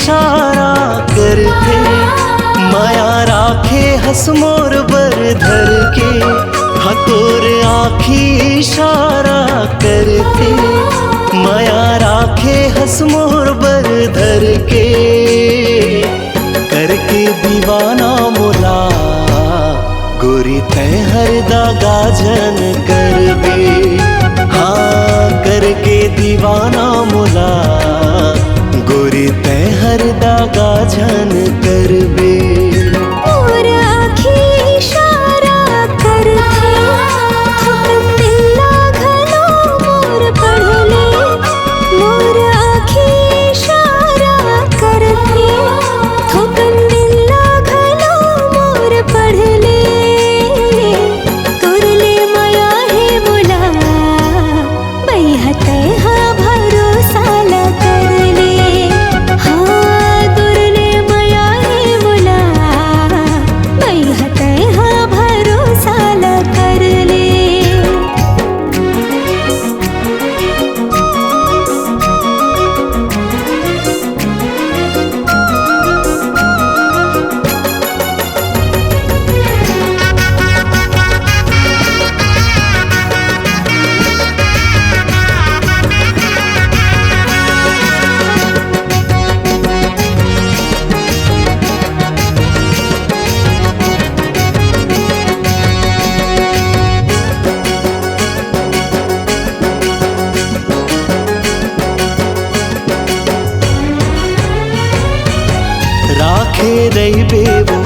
इशारा करते, माया राखे हस मोर बर धर के। हाँ तोर आखी इशारा करते, माया राखे हस मोर बर धर के। करके दीवाना मोला गोरी तय हर दागा जन करबे। हाँ करके दीवाना मोला गोरी तय हर दागा जन करबे। मोर आखी इशारा करथे, थोकन दिल लागलो मोर पढ़ले। मोर आखी इशारा करथे, थोकन दिल लागलो मोर पढ़ले। तोरले माया हे मोला बैहा तैहा भरोसा ला करले। हाँ तोरले माया हे मोला बैहा तैहा भरोसा ला करले। राखे रही बेबो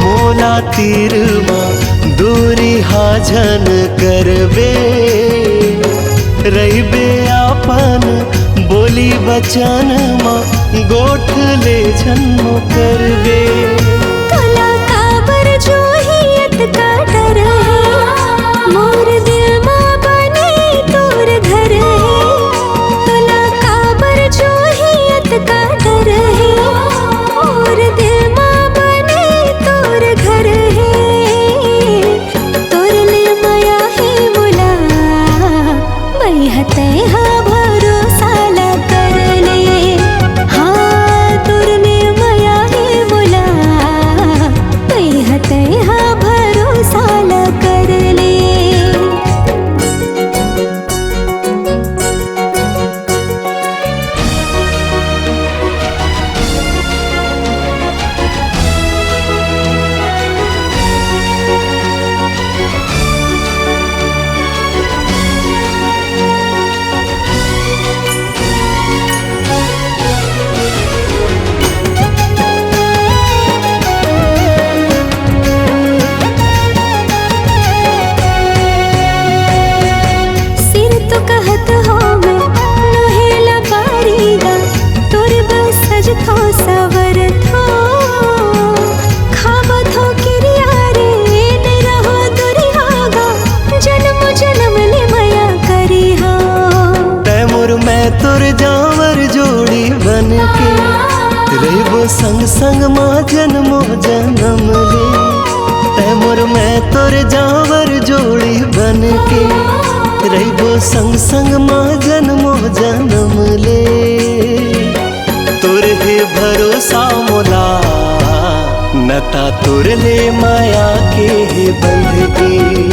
मोला तीर माँ दूरी हाजन करबे। रही बे आपन बोली बचन माँ गोठ ले जन्म करबे। तोला काबर जोहियत का डर है, मोर दिल माँ बने तोर घर है। तोला काबर जोहियत का डर है, मोर दिल माँ बने तोर घर है। तोरले माया है मोला बैहा तैहा भरोसा ला करले। हाँ तोरले माया है मोला बैहा तैहा भरोसा ला करले। सिर तो कहत हो मैं नोहेला बारीदा, तोर बस सज थो सवर थो। खाबत हो किरिया रे नहीं रहो दुरियागा, जन्म जन्म ले माया करी हो। तैमुर मैं तुर जावर जोड़ी बन के, रहबो संग संग माँ जन्मो जन्म ले। तैमुर मैं तुर जावर जोड़ी बन के, रहबो संग संग माँ जन्मो जन्म ले। तुर हे भरोसा मोला नता तुर ले माया के हे बंध के।